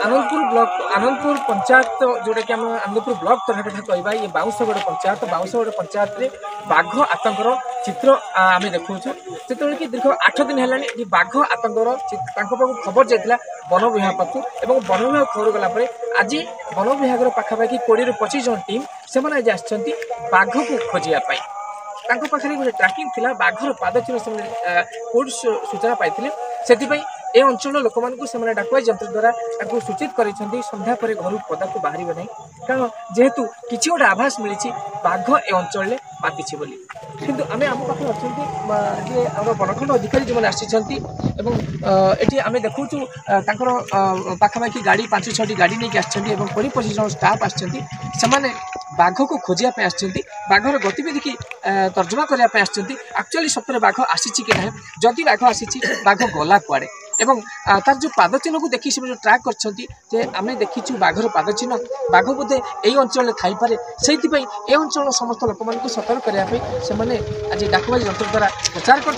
Anandpur block Anandpur panchayat जोटा कि आम आनंदपुर ब्लॉक तरह कथा कहवा ये बाउंसगढ़ पंचायत रे बाघ आतंकर चित्र आम देखु जो कि दीर्घ 8 दिन है बाघ आतंकर खबर जाता वन विभाग पाखु और वन विभाग खबर गला आज वन विभाग पाखापाखि 20 ରୁ 25 जन टीम से बाघ को खोजापी पाखे गोटे ट्राकिंग थिला बाघर पादचिन्ह से कोर्ट सूचना पाई से ए अंचल लोक मानू डाकुआ जंत्र द्वारा सूचित कर संध्या पर घर पदा को बाहर नहीं कारण जेहेतु किसी गोटे आभास मिली बाघ ए अंचल माति बोली किंतु आम आम पाखे अच्छा बनखंड अधिकारी जो आसी आम देखु पाखापाखि गाड़ी 5-6 गाड़ी नहीं आसछन्ती 20-25 जन स्टाफ आसछन्ती बाघ को खोजापी आसछन्ती बाघर गतिविधि की तर्जमा करने एक्चुअली सप्ताह बाघ आसी कि ना जदि बाघ आसी बाघ गला कुआड़े एवं तार जो पादचिन्ह को देखी जो ट्राक कर देखीचु बाघर पादचिन्ह बाघ बोधे यही अंचल थईपे से अंचल समस्त लोक सतर्क करने आज डाकुबाजी जंत्र द्वारा प्रचार कर